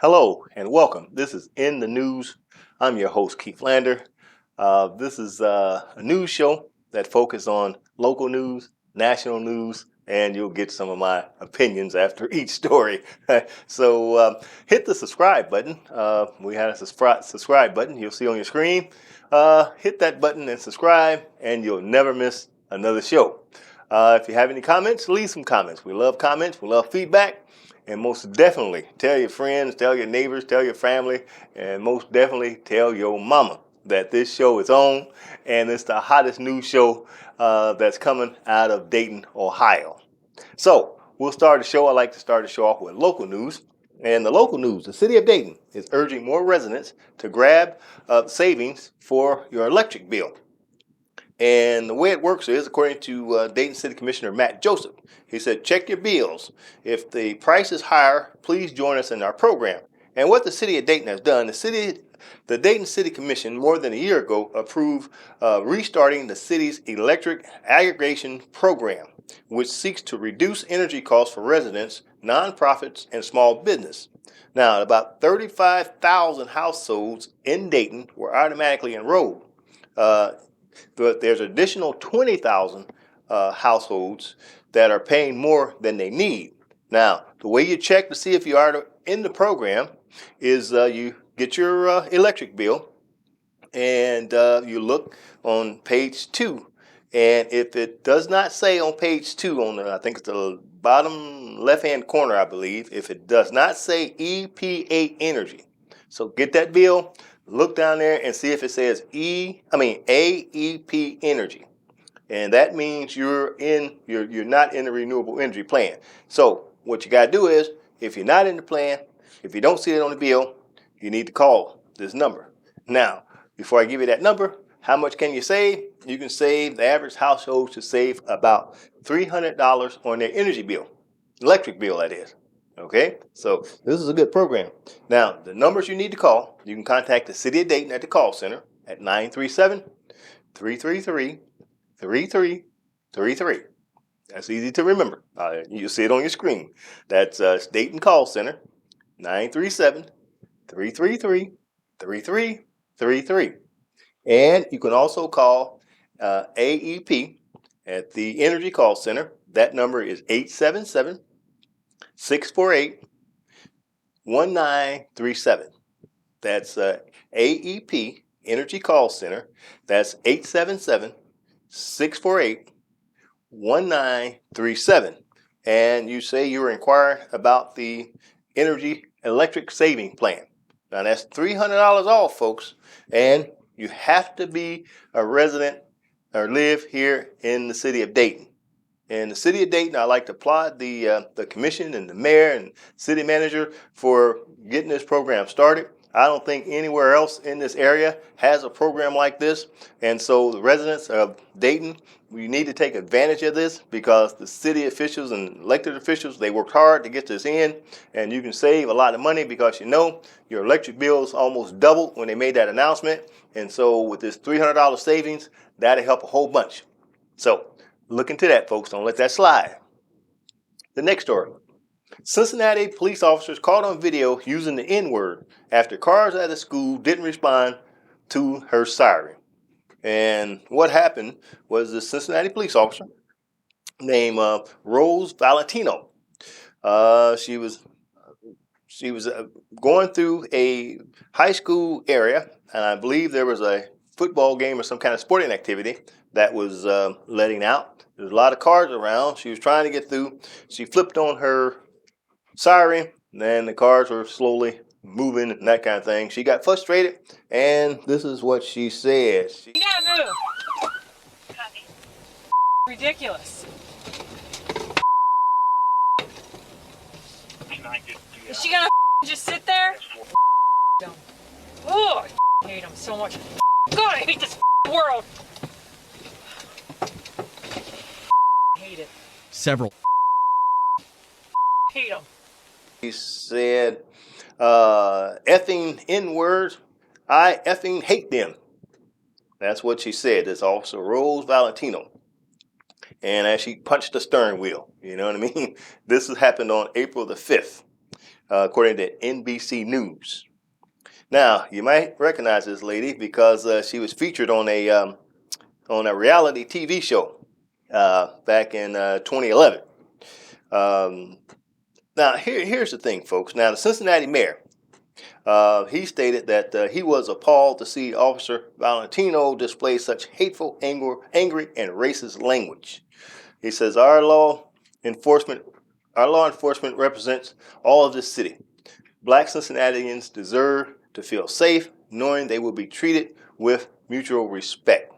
Hello and welcome. This is In the News. I'm your host, Keith Lander. This is a news show that focuses on local news, national news, and you'll get some of my opinions after each story. So hit the subscribe button. We had a subscribe button you'll see on your screen. Hit that button and subscribe, and you'll never miss another show. If you have any comments, leave some comments. We love comments, we love feedback. And most definitely tell your friends, tell your neighbors, tell your family, and most definitely tell your mama that this show is on and it's the hottest news show that's coming out of Dayton, Ohio. So we'll start the show. I like to start the show off with local news. And the local news, the city of Dayton is urging more residents to grab savings for your electric bill. And the way it works is, according to Dayton City Commissioner Matt Joseph, he said, check your bills. If the price is higher, please join us in our program. And what the city of Dayton has done, the Dayton City Commission more than a year ago approved restarting the city's electric aggregation program, which seeks to reduce energy costs for residents, nonprofits, and small business. Now, about 35,000 households in Dayton were automatically enrolled. But there's additional 20,000 households that are paying more than they need. Now, the way you check to see if you are in the program is you get your electric bill and you look on page 2. And if it does not say on page 2, I think it's the bottom left-hand corner, I believe, if it does not say EPA Energy. So get that bill. Look down there and see if it says AEP Energy, and that means you're not in the renewable energy plan. So what you got to do is, if you're not in the plan, if you don't see it on the bill, you need to call this number. Now, before I give you that number, how much can you save? You can save, the average household should save about $300 on their energy bill, electric bill that is. Okay, so this is a good program. Now, the numbers you need to call, you can contact the City of Dayton at the call center at 937-333-3333. That's easy to remember. You'll see it on your screen. That's Dayton Call Center, 937-333-3333. And you can also call AEP at the Energy Call Center. That number is 877-648-1937. That's AEP Energy Call Center. That's 877-648-1937. And you say you're inquiring about the energy electric saving plan. Now that's $300 off, folks. And you have to be a resident or live here in the city of Dayton. In the city of Dayton, I like to applaud the commission and the mayor and city manager for getting this program started. I don't think anywhere else in this area has a program like this. And so the residents of Dayton, we need to take advantage of this because the city officials and elected officials, they worked hard to get this in, and you can save a lot of money because your electric bills almost doubled when they made that announcement. And so with this $300 savings, that'll help a whole bunch. So look into that, folks. Don't let that slide. The next story. Cincinnati police officers caught on video using the N-word after cars at the school didn't respond to her siren. And what happened was the Cincinnati police officer named Rose Valentino. She was going through a high school area, and I believe there was a football game or some kind of sporting activity that was letting out. There's a lot of cars around. She was trying to get through. She flipped on her siren, and then the cars were slowly moving and that kind of thing. She got frustrated, and this is what she said. You gotta move. Copy. Ridiculous. Is she gonna just sit there? Oh, I hate him so much. God, I hate this world. I hate it. Several. Hate him. He said, effing N-words, I effing hate them. That's what she said. This Officer Rose Valentino. And as she punched the steering wheel, you know what I mean? This has happened on April the 5th. according to NBC News. Now, you might recognize this lady because she was featured on a reality TV show back in 2011. Now, here's the thing, folks. Now, the Cincinnati mayor, he stated that he was appalled to see Officer Valentino display such hateful, angry, and racist language. He says, Our law enforcement represents all of this city. Black Cincinnatians deserve to feel safe, knowing they will be treated with mutual respect.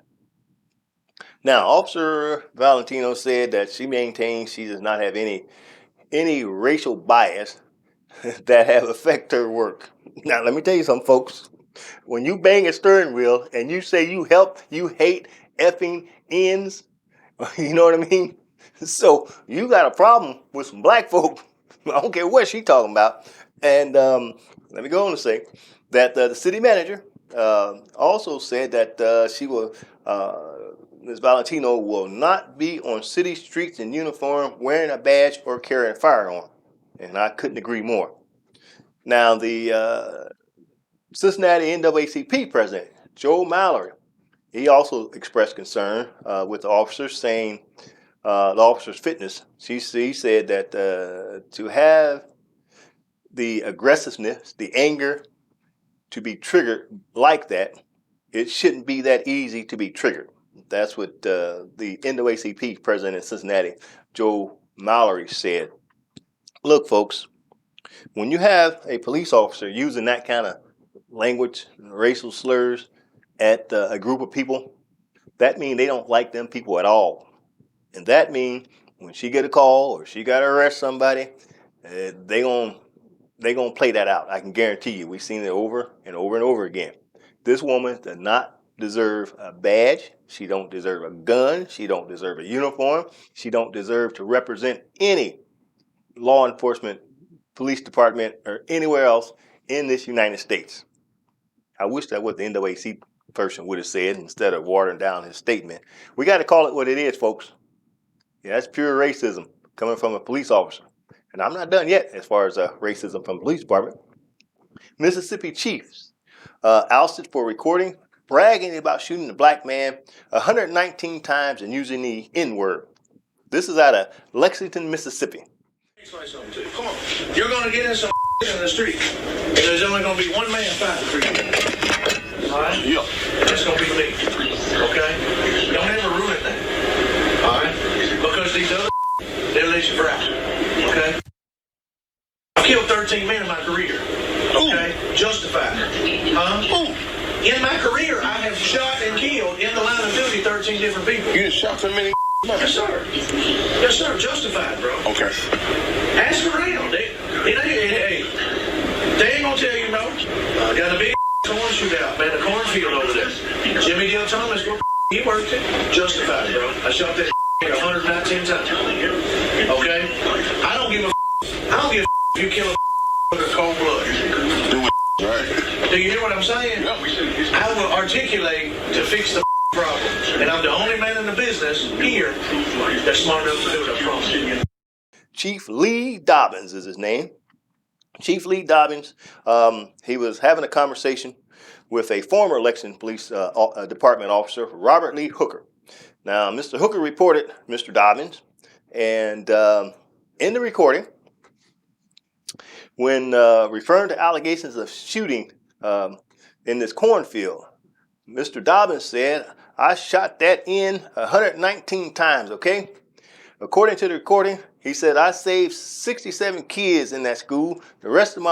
Now, Officer Valentino said that she maintains she does not have any racial bias that have affected her work. Now, let me tell you something, folks. When you bang a steering wheel and you say you hate effing ends, you know what I mean? So you got a problem with some black folk. I don't care what she's talking about. And let me go on to say that the city manager also said that Ms. Valentino will not be on city streets in uniform, wearing a badge, or carrying a firearm. And I couldn't agree more. Now, the Cincinnati NAACP president, Joe Mallory, he also expressed concern with the officers, saying the officers' fitness. He said that to have the aggressiveness, the anger to be triggered like that, it shouldn't be that easy to be triggered. That's what the NAACP president in Cincinnati, Joe Mallory, said. Look, folks, when you have a police officer using that kind of language, racial slurs at a group of people, that means they don't like them people at all. And that means when she get a call or she got to arrest somebody, they gonna play that out. I can guarantee you. We've seen it over and over and over again. This woman does not deserve a badge. She don't deserve a gun. She don't deserve a uniform. She don't deserve to represent any law enforcement, police department, or anywhere else in this United States. I wish that what the NAACP person would have said instead of watering down his statement. We got to call it what it is, folks. Yeah, that's pure racism coming from a police officer. And I'm not done yet as far as racism from the police department. Mississippi chiefs ousted for recording, bragging about shooting a black man 119 times and using the N-word. This is out of Lexington, Mississippi. Come on. You're going to get in some in the street. There's only going to be one man fighting for you. All right? Yeah. That's going to be me. Okay? Don't ever ruin that. All right? Because these other they'll let you for out. Okay? I've killed 13 men in my career. Okay? Ooh. Justified. Huh? Ooh. In my career, I have shot and killed in the line of duty 13 different people. You just shot so many? Yes, sir. Yes, sir. Justified, bro. Okay. Ask around. They ain't gonna tell you no. I got a big corn shootout, man. The cornfield over there. Jimmy Dale Thomas, he worked it. Justified, bro. I shot that 119 times. Okay? I don't give a if you kill a with cold blood. Do it right. Do you hear what I'm saying? No, I will articulate to fix the problem. And I'm the only man in the business here that's smart enough to do it, I promise you. Chief Lee Dobbins is his name. Chief Lee Dobbins, he was having a conversation with a former Lexington Police Department officer, Robert Lee Hooker. Now, Mr. Hooker reported Mr. Dobbins, and in the recording, when referring to allegations of shooting in this cornfield, Mr. Dobbins said, I shot that in 119 times, okay? According to the recording, he said, I saved 67 kids in that school. The rest of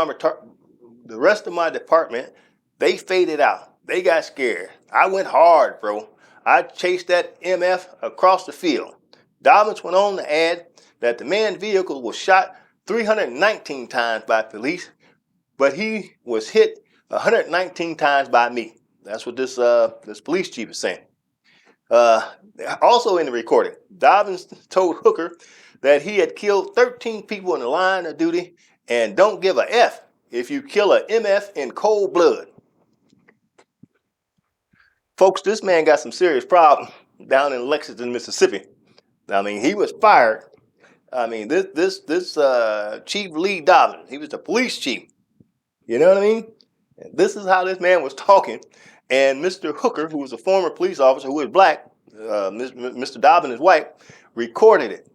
my department, they faded out. They got scared. I went hard, bro. I chased that MF across the field. Dobbins went on to add that the man's vehicle was shot 319 times by police, but he was hit 119 times by me. That's what this police chief is saying. Also in the recording, Dobbins told Hooker that he had killed 13 people in the line of duty and don't give a F if you kill a MF in cold blood. Folks, this man got some serious problems down in Lexington, Mississippi. I mean, he was fired I mean, this Chief Lee Dobbins, he was the police chief. You know what I mean? And this is how this man was talking. And Mr. Hooker, who was a former police officer who was black, Mr. Dobbins is white, recorded it.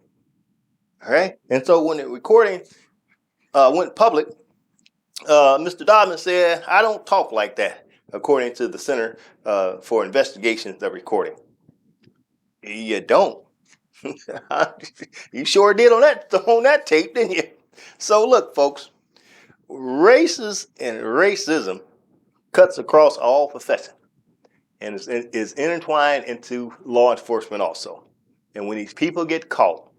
All right. And so when the recording went public, Mr. Dobbins said, "I don't talk like that," according to the Center for Investigations of Recording. You don't. You sure did on that tape, didn't you? So look, folks, races and racism cuts across all professions and is intertwined into law enforcement also. And when these people get caught,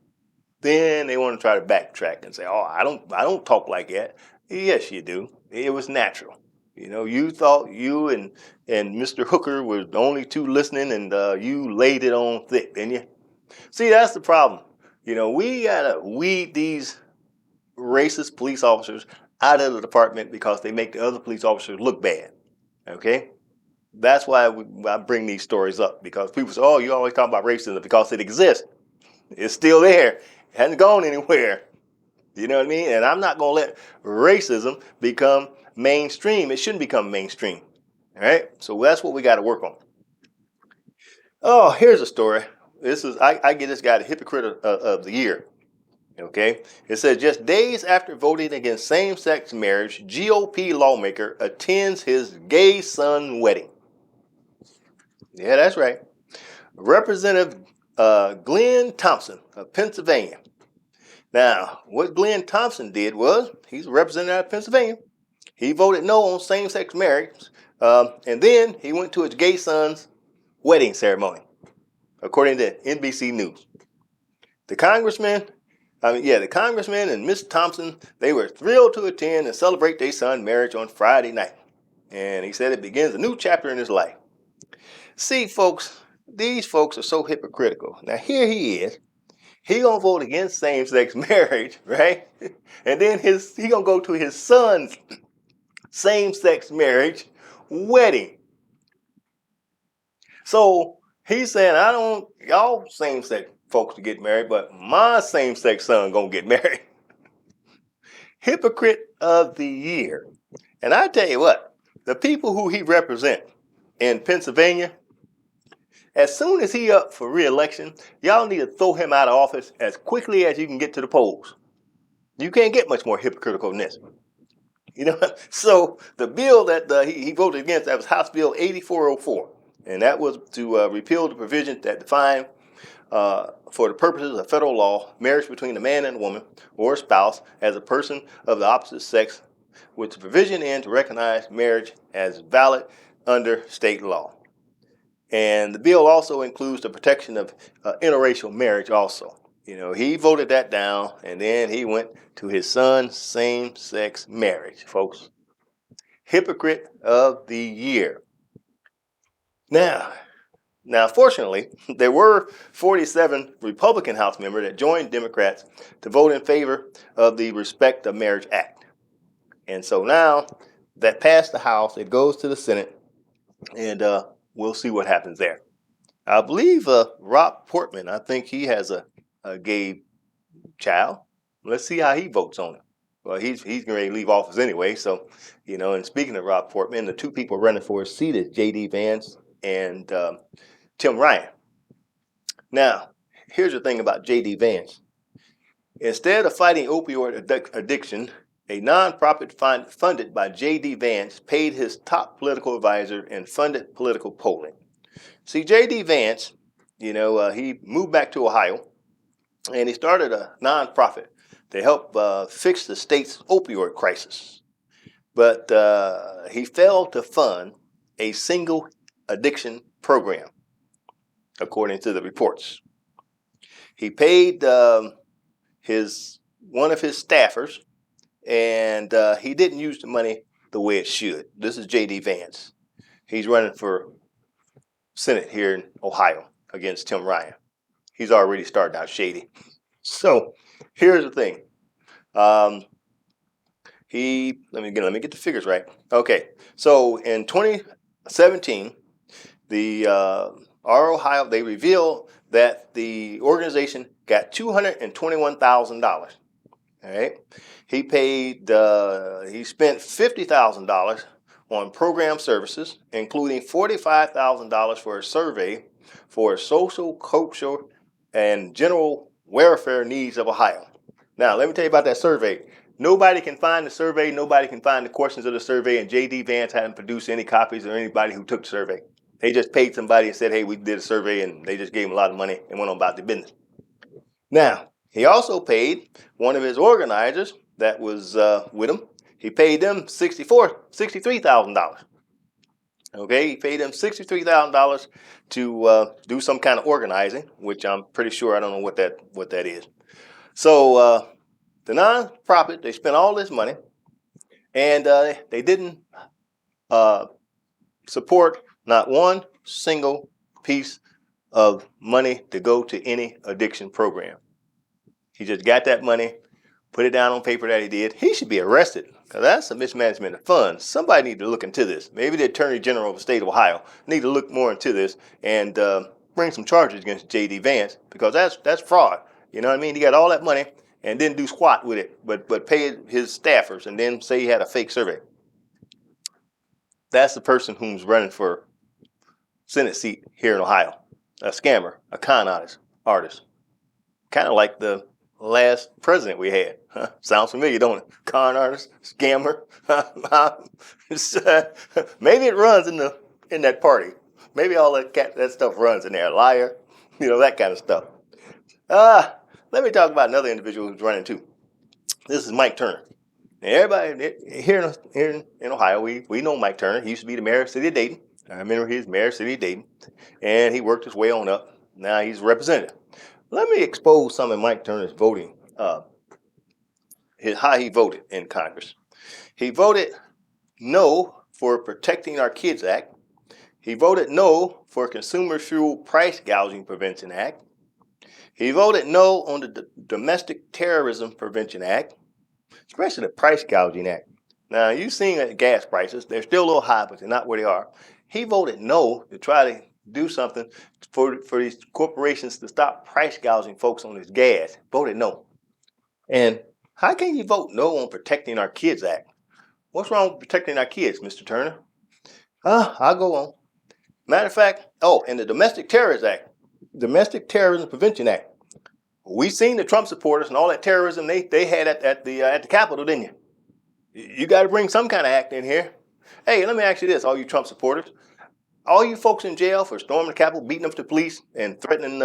then they want to try to backtrack and say, "Oh, I don't talk like that." Yes, you do. It was natural. You know, you thought you and Mr. Hooker were the only two listening, and you laid it on thick, didn't you? See, that's the problem. You know, we gotta weed these racist police officers out of the department because they make the other police officers look bad. Okay? That's why I bring these stories up, because people say, "Oh, you always talk about racism," because it exists. It's still there. It hasn't gone anywhere. You know what I mean? And I'm not going to let racism become mainstream. It shouldn't become mainstream. All right? So that's what we got to work on. Oh, here's a story. I get this guy the hypocrite of the year. Okay? It says, just days after voting against same-sex marriage, GOP lawmaker attends his gay son wedding. Yeah, that's right. Representative Glenn Thompson of Pennsylvania. Now, what Glenn Thompson did was, he's a representative of Pennsylvania. He voted no on same-sex marriage, and then he went to his gay son's wedding ceremony, according to NBC News. The congressman and Miss Thompson, they were thrilled to attend and celebrate their son's marriage on Friday night. And he said it begins a new chapter in his life. See, folks, these folks are so hypocritical. Now, here he is. He gonna vote against same-sex marriage, right? And then he gonna go to his son's same-sex marriage wedding. So he's saying, "I don't want y'all same-sex folks to get married, but my same-sex son gonna get married." Hypocrite of the year. And I tell you what, the people who he represents in Pennsylvania, as soon as he up for re-election, y'all need to throw him out of office as quickly as you can get to the polls. You can't get much more hypocritical than this. You know, so the bill that he voted against, that was House Bill 8404, and that was to repeal the provision that define, for the purposes of federal law, marriage between a man and a woman or a spouse as a person of the opposite sex, with the provision in to recognize marriage as valid under state law. And the bill also includes the protection of interracial marriage also. You know, he voted that down, and then he went to his son's same-sex marriage, folks. Hypocrite of the year. Now, fortunately, there were 47 Republican House members that joined Democrats to vote in favor of the Respect of Marriage Act. And so now that passed the House, it goes to the Senate, and we'll see what happens there. I believe Rob Portman, I think he has a gay child. Let's see how he votes on it. Well, he's going to leave office anyway. So, you know, and speaking of Rob Portman, the two people running for his seat is J.D. Vance and Tim Ryan. Now, here's the thing about J.D. Vance. Instead of fighting opioid addiction, a nonprofit funded by J.D. Vance paid his top political advisor and funded political polling. See, J.D. Vance, you know, he moved back to Ohio, and he started a nonprofit to help fix the state's opioid crisis. But he failed to fund a single addiction program, according to the reports. He paid one of his staffers, and he didn't use the money the way it should. This is J.D. Vance. He's running for Senate here in Ohio against Tim Ryan. He's already starting out shady. So here's the thing. Let me get the figures right. Okay, so in 2017, the Ohio, they revealed that the organization got $221,000. All right. He spent $50,000 on program services, including $45,000 for a survey for social, cultural, and general welfare needs of Ohio. Now, let me tell you about that survey. Nobody can find the survey. Nobody can find the questions of the survey, and J.D. Vance hadn't produced any copies or anybody who took the survey. They just paid somebody and said, hey, we did a survey, and they just gave him a lot of money and went on about their business. Now, he also paid one of his organizers that was with him. He paid them $63,000. Okay, he paid them $63,000 to do some kind of organizing, which I'm pretty sure I don't know what that is. So the nonprofit, they spent all this money, and they didn't support not one single piece of money to go to any addiction program. He just got that money, put it down on paper that he did. He should be arrested because that's a mismanagement of funds. Somebody need to look into this. Maybe the Attorney General of the state of Ohio need to look more into this and bring some charges against J.D. Vance because that's fraud. You know what I mean? He got all that money and didn't do squat with it, but paid his staffers and then say he had a fake survey. That's the person who's running for Senate seat here in Ohio. A scammer, a con artist. Kind of like the last president we had. Huh? Sounds familiar, don't it? Con artist, scammer. Maybe it runs in that party. Maybe all that stuff runs in there. Liar, that kind of stuff. Let me talk about another individual who's running too. This is Mike Turner. And everybody here in Ohio, we know Mike Turner. He used to be the mayor of the city of Dayton. I remember he was mayor of the city of Dayton, and he worked his way on up. Now he's a representative. Let me expose some of Mike Turner's voting, how he voted in Congress. He voted no for Protecting Our Kids Act. He voted no for Consumer Fuel Price Gouging Prevention Act. He voted no on the Domestic Terrorism Prevention Act, especially the Price Gouging Act. Now, you've seen the gas prices. They're still a little high, but they're not where they are. He voted no to try to do something for these corporations to stop price gouging folks on this gas. Voted no. And how can you vote no on Protecting Our Kids Act? What's wrong with protecting our kids, Mr. Turner? I'll go on. Matter of fact, and the Domestic Terrorism Prevention Act. We seen the Trump supporters and all that terrorism they had at the Capitol, didn't you? You got to bring some kind of act in here. Hey, let me ask you this, all you Trump supporters. All you folks in jail for storming the Capitol, beating up the police, and threatening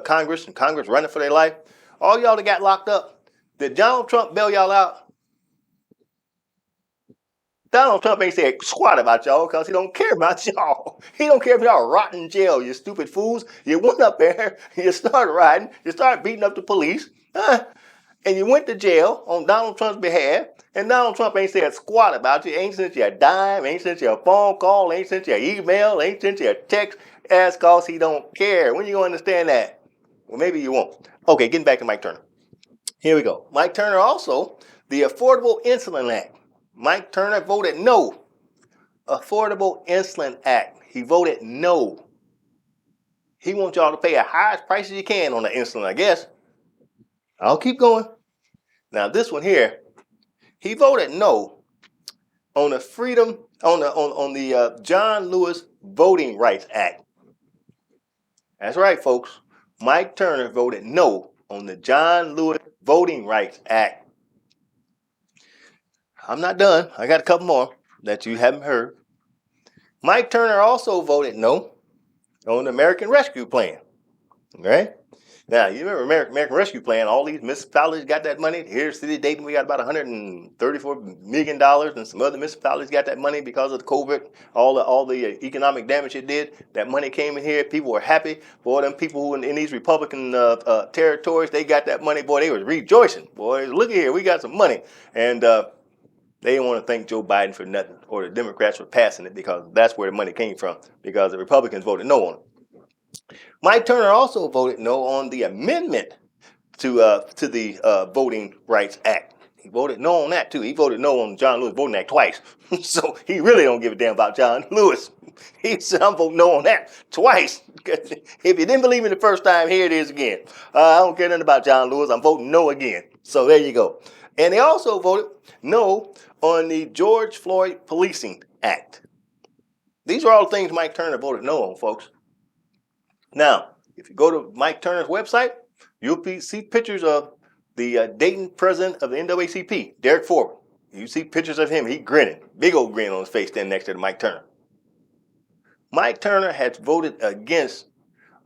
Congress, and Congress running for their life, all y'all that got locked up, did Donald Trump bail y'all out? Donald Trump ain't said squat about y'all because he don't care about y'all. He don't care if y'all rot in jail, you stupid fools. You went up there, you started riding, you started beating up the police, and you went to jail on Donald Trump's behalf, and Donald Trump ain't said squat about you, ain't sent you a dime, ain't sent you a phone call, ain't sent you an email, ain't sent you a text, that's because he don't care. When you gonna understand that? Well, maybe you won't. Okay, getting back to Mike Turner. Here we go. Mike Turner also, the Affordable Insulin Act. Mike Turner voted no. Affordable Insulin Act. He voted no. He wants y'all to pay the highest prices you can on the insulin, I guess. I'll keep going. Now this one here, he voted no on the John Lewis Voting Rights Act. That's right, folks. Mike Turner voted no on the John Lewis Voting Rights Act. I'm not done. I got a couple more that you haven't heard. Mike Turner also voted no on the American Rescue Plan. Okay? Now, you remember American Rescue Plan, all these municipalities got that money. Here in the city of Dayton, we got about $134 million, and some other municipalities got that money because of the COVID, all the economic damage it did. That money came in here. People were happy. Boy, them people who in these Republican territories, they got that money. Boy, they was rejoicing. Boy, look here, we got some money. And they didn't want to thank Joe Biden for nothing, or the Democrats for passing it, because that's where the money came from, because the Republicans voted no on it. Mike Turner also voted no on the amendment to the Voting Rights Act. He voted no on that too. He voted no on John Lewis Voting Act twice. So he really don't give a damn about John Lewis. He said, I'm voting no on that twice. If you didn't believe me the first time, here it is again. I don't care nothing about John Lewis. I'm voting no again. So there you go. And they also voted no on the George Floyd Policing Act. These are all the things Mike Turner voted no on, folks. Now, if you go to Mike Turner's website, you'll see pictures of the Dayton president of the NAACP, Derek Ford. You see pictures of him. He grinning, big old grin on his face standing next to Mike Turner. Mike Turner has voted against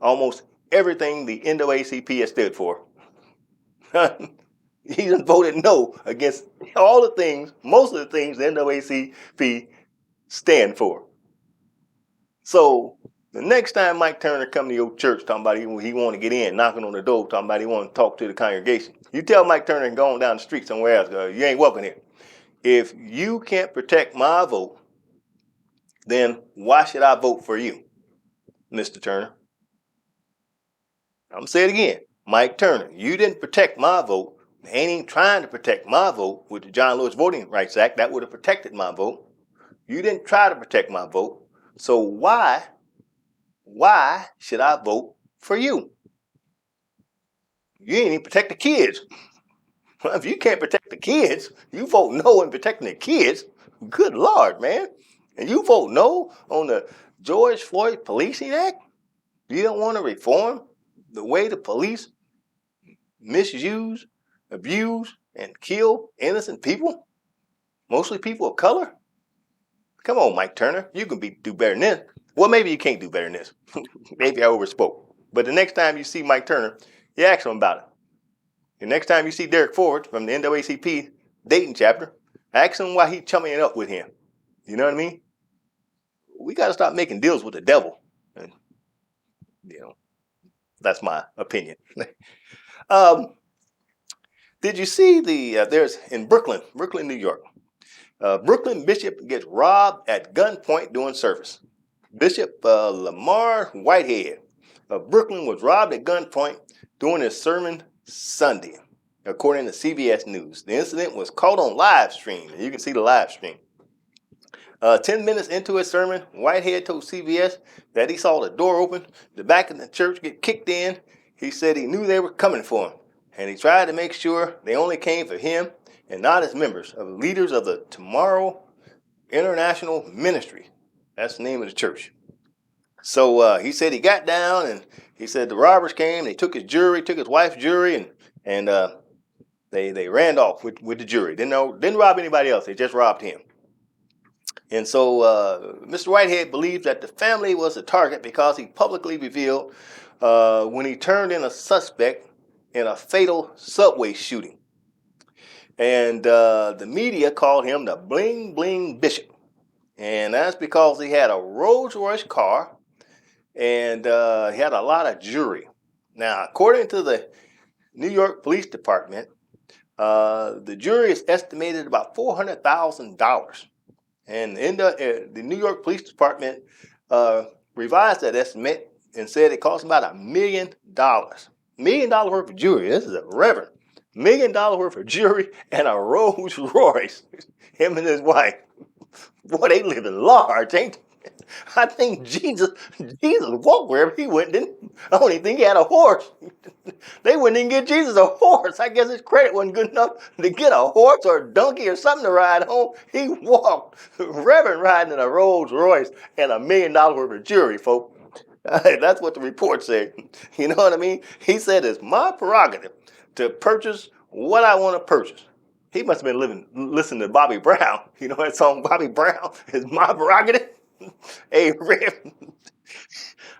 almost everything the NAACP has stood for. He just voted no against all the things, most of the things the NAACP stand for. So the next time Mike Turner come to your church talking about he want to get in, knocking on the door, talking about he want to talk to the congregation, you tell Mike Turner and go on down the street somewhere else. You ain't welcome here. If you can't protect my vote, then why should I vote for you, Mr. Turner? I'm going to say it again. Mike Turner, you didn't protect my vote. Ain't even trying to protect my vote with the John Lewis Voting Rights Act. That would have protected my vote. You didn't try to protect my vote. So why should I vote for you? You ain't even protect the kids. Well, if you can't protect the kids, you vote no in protecting the kids. Good Lord, man. And you vote no on the George Floyd Policing Act? You don't want to reform the way the police misuse, abuse, and kill innocent people? Mostly people of color? Come on, Mike Turner. You can do better than this. Well, maybe you can't do better than this. Maybe I overspoke. But the next time you see Mike Turner, you ask him about it. The next time you see Derek Ford from the NAACP Dayton chapter, ask him why he's chumming it up with him. You know what I mean? We got to stop making deals with the devil. And, that's my opinion. Did you see there's in Brooklyn, New York, Brooklyn bishop gets robbed at gunpoint during service. Bishop Lamar Whitehead of Brooklyn was robbed at gunpoint during his sermon Sunday, according to CBS News. The incident was caught on live stream, and you can see the live stream. 10 minutes into his sermon, Whitehead told CBS that he saw the door open, the back of the church get kicked in. He said he knew they were coming for him, and he tried to make sure they only came for him and not as members of the leaders of the Tomorrow International Ministry. That's the name of the church. So he said he got down, and he said the robbers came. They took his jewelry, took his wife's jewelry, and they ran off with the jewelry. Didn't rob anybody else. They just robbed him. And so Mr. Whitehead believes that the family was the target because he publicly revealed when he turned in a suspect in a fatal subway shooting. And the media called him the Bling Bling Bishop. And that's because he had a Rolls Royce car and he had a lot of jewelry. Now, according to the New York Police Department, the jewelry is estimated about $400,000. And the New York Police Department revised that estimate and said it cost about $1 million. $1 million worth of jewelry. This is a reverend. $1 million worth of jewelry and a Rolls Royce. Him and his wife. Boy, they living large, ain't they? I think Jesus walked wherever he went, didn't he? I don't even think he had a horse. They wouldn't even get Jesus a horse. I guess his credit wasn't good enough to get a horse or a donkey or something to ride home. He walked. Reverend riding in a Rolls Royce and $1 million worth of jewelry, folks. That's what the report said. You know what I mean? He said it's my prerogative to purchase what I want to purchase. He must have been listening to Bobby Brown. You know that song, Bobby Brown, is my prerogative. Hey, Reverend.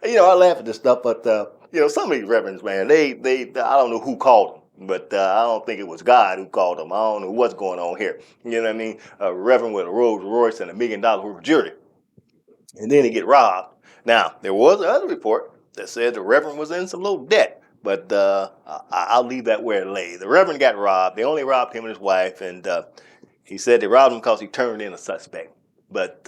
I laugh at this stuff, but some of these reverends, man, they I don't know who called them, but I don't think it was God who called them. I don't know what's going on here. You know what I mean? A reverend with a Rolls Royce and $1 million worth of jewelry, and then he get robbed. Now there was another report that said the reverend was in some little debt, but I'll leave that where it lay. The reverend got robbed. They only robbed him and his wife, and he said they robbed him because he turned in a suspect. But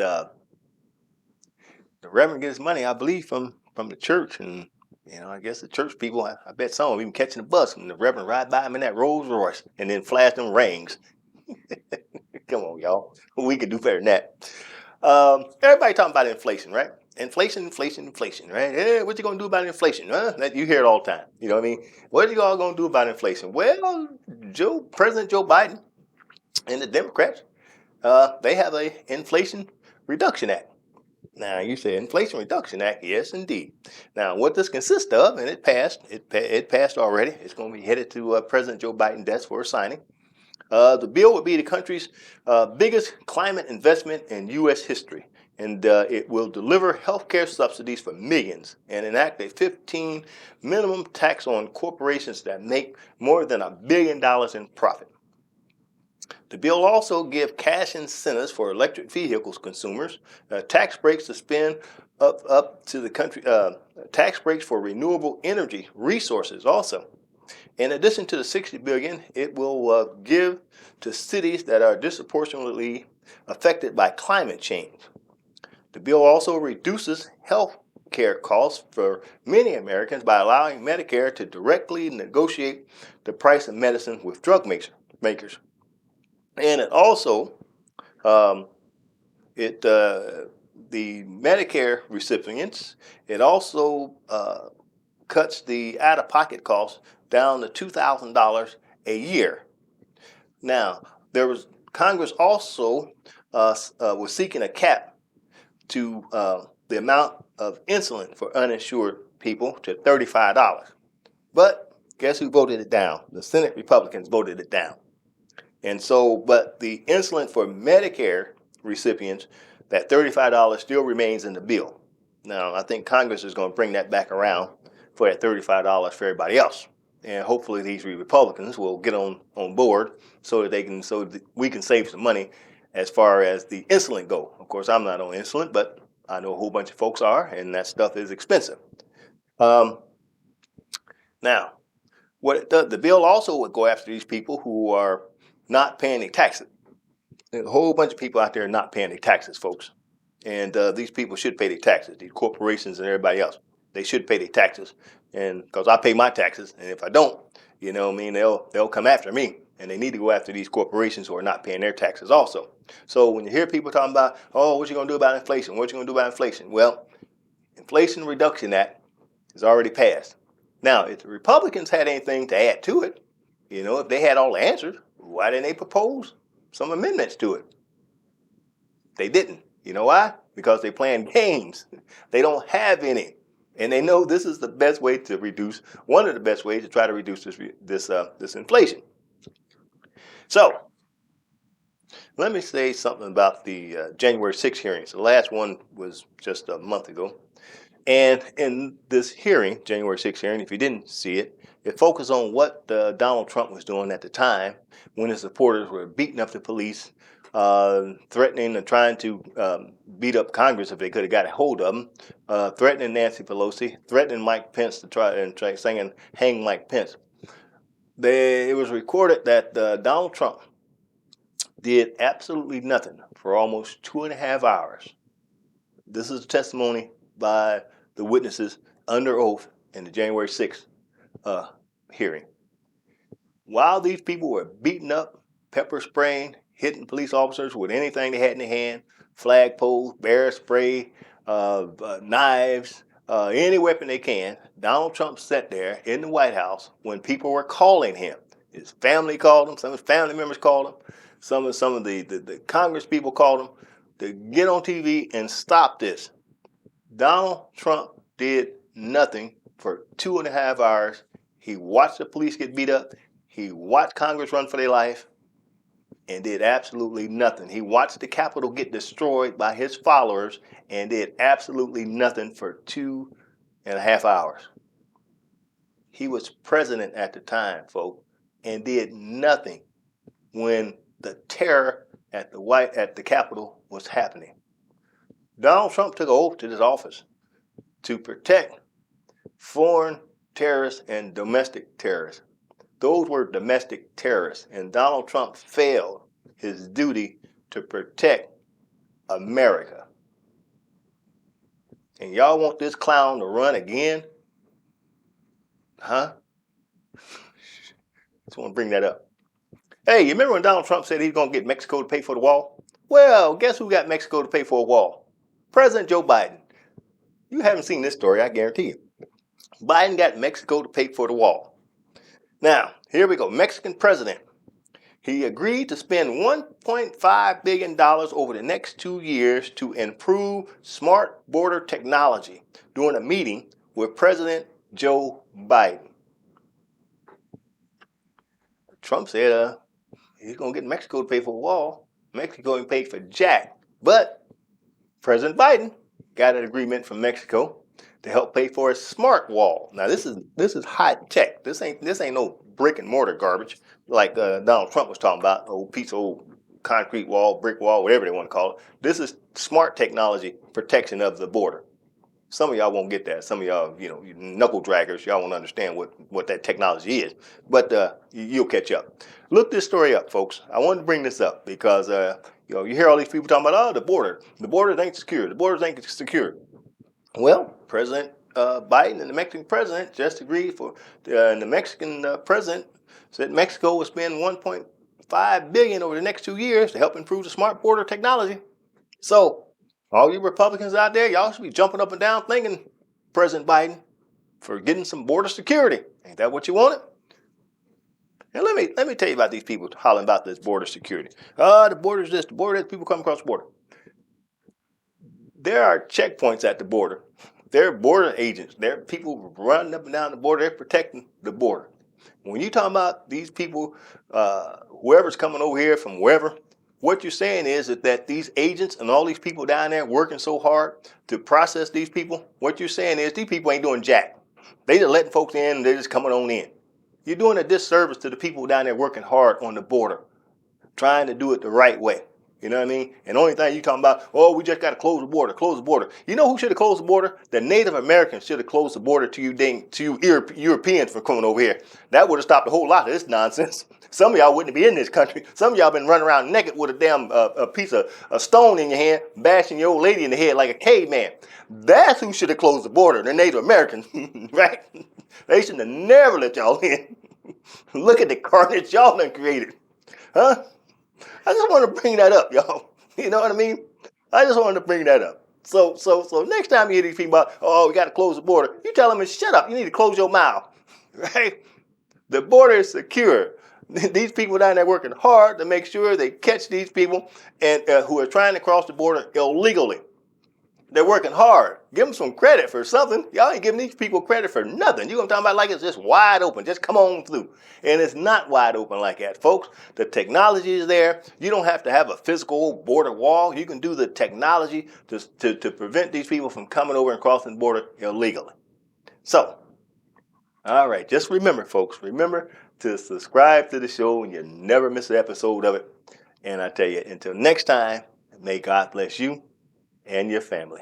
the reverend gets money, I believe, from the church, and I guess the church people, I bet some of them even catching the bus, and the reverend ride by him in that Rolls Royce, and then flash them rings. Come on, y'all. We could do better than that. Everybody talking about inflation, right? Inflation, right? Hey, what you gonna do about inflation? Huh? You hear it all the time. You know what I mean? What are you all gonna do about inflation? Well, President Joe Biden and the Democrats, they have a Inflation Reduction Act. Now, you say Inflation Reduction Act, yes, indeed. Now, what this consists of, and it passed, it passed already. It's going to be headed to President Joe Biden's desk for signing. The bill would be the country's biggest climate investment in U.S. history, and it will deliver health care subsidies for millions and enact a 15 minimum tax on corporations that make more than $1 billion in profit. The bill also give cash incentives for electric vehicles consumers, tax breaks to spend up to the country, tax breaks for renewable energy resources also. In addition to the $60 billion, it will give to cities that are disproportionately affected by climate change. The bill also reduces health care costs for many Americans by allowing Medicare to directly negotiate the price of medicine with drug makers. And it also, the Medicare recipients, it also cuts the out-of-pocket costs down to $2,000 a year. Now, Congress also was seeking a cap to the amount of insulin for uninsured people to $35. But guess who voted it down? The Senate Republicans voted it down. And so, but the insulin for Medicare recipients, that $35 still remains in the bill. Now, I think Congress is going to bring that back around for that $35 for everybody else. And hopefully these Republicans will get on board so that we can save some money as far as the insulin go. Of course, I'm not on insulin, but I know a whole bunch of folks are, and that stuff is expensive. Now, what it does, the bill also would go after these people who are not paying their taxes. There's a whole bunch of people out there not paying their taxes, folks. And these people should pay their taxes. These corporations and everybody else, they should pay their taxes. And because I pay my taxes, and if I don't, you know what I mean, they'll come after me. And they need to go after these corporations who are not paying their taxes also. So when you hear people talking about, oh, what you gonna do about inflation? What you gonna do about inflation? Well, Inflation Reduction Act is already passed. Now, if the Republicans had anything to add to it, you know, if they had all the answers, why didn't they propose some amendments to it? They didn't. You know why? Because they're playing games. They don't have any. And they know this is the best way to reduce, one of the best ways to try to reduce this inflation. So, let me say something about the January 6th hearings. The last one was just a month ago. And in this hearing, January 6th hearing, if you didn't see it, it focused on what Donald Trump was doing at the time when his supporters were beating up the police, threatening and trying to beat up Congress if they could have got a hold of them, threatening Nancy Pelosi, threatening Mike Pence to try saying, hang Mike Pence. It was recorded that Donald Trump did absolutely nothing for almost 2.5 hours. This is testimony by the witnesses under oath in the January 6th hearing. While these people were beating up, pepper spraying, hitting police officers with anything they had in their hand, flagpoles, bear spray, knives, any weapon they can, Donald Trump sat there in the White House when people were calling him. His family called him, some of his family members called him, some of the Congress people called him to get on TV and stop this. Donald Trump did nothing for 2.5 hours. He watched the police get beat up. He watched Congress run for their life and did absolutely nothing. He watched the Capitol get destroyed by his followers and did absolutely nothing for 2.5 hours. He was president at the time, folks, and did nothing when the terror at the Capitol was happening. Donald Trump took an oath to this office to protect foreign terrorists and domestic terrorists. Those were domestic terrorists, and Donald Trump failed his duty to protect America. And y'all want this clown to run again? Huh? Just want to bring that up. Hey, you remember when Donald Trump said he's going to get Mexico to pay for the wall? Well, guess who got Mexico to pay for a wall? President Joe Biden. You haven't seen this story, I guarantee you. Biden got Mexico to pay for the wall. Now, here we go. Mexican president. He agreed to spend $1.5 billion over the next 2 years to improve smart border technology during a meeting with President Joe Biden. Trump said he's going to get Mexico to pay for a wall. Mexico ain't paid for jack. But President Biden got an agreement from Mexico to help pay for a smart wall. Now this is high tech. This ain't no brick and mortar garbage like Donald Trump was talking about. Old piece of old concrete wall, brick wall, whatever they want to call it. This is smart technology protection of the border. Some of y'all won't get that. Some of y'all, you knuckle draggers, y'all won't understand what that technology is. But you'll catch up. Look this story up, folks. I wanted to bring this up because you hear all these people talking about the border. The borders ain't secure. The borders ain't secure. Well, President Biden and the Mexican president just agreed for the Mexican president said Mexico will spend $1.5 billion over the next 2 years to help improve the smart border technology. So all you Republicans out there, y'all should be jumping up and down thanking President Biden for getting some border security. Ain't that what you wanted? And let me tell you about these people hollering about this border security. The border's this, the border that people come across the border. There are checkpoints at the border. There are border agents. There are people running up and down the border. They're protecting the border. When you talk about these people, whoever's coming over here from wherever, what you're saying is that these agents and all these people down there working so hard to process these people, what you're saying is these people ain't doing jack. They just letting folks in and they're just coming on in. You're doing a disservice to the people down there working hard on the border, trying to do it the right way. You know what I mean? And the only thing you talking about, we just got to close the border, close the border. You know who should have closed the border? The Native Americans should have closed the border to you Europeans from coming over here. That would have stopped a whole lot of this nonsense. Some of y'all wouldn't be in this country. Some of y'all been running around naked with a damn a piece of a stone in your hand, bashing your old lady in the head like a caveman. That's who should have closed the border, the Native Americans, right? They should have never let y'all in. Look at the carnage y'all done created, huh? I just want to bring that up, y'all. You know what I mean? I just wanted to bring that up. So next time you hear these people about, we got to close the border, you tell them, shut up. You need to close your mouth, right? The border is secure. These people down there working hard to make sure they catch these people and who are trying to cross the border illegally. They're working hard. Give them some credit for something. Y'all ain't giving these people credit for nothing. You're going to talk about like it's just wide open. Just come on through. And it's not wide open like that, folks. The technology is there. You don't have to have a physical border wall. You can do the technology to prevent these people from coming over and crossing the border illegally. So, all right, just remember, folks, remember to subscribe to the show and you'll never miss an episode of it. And I tell you, until next time, may God bless you and your family.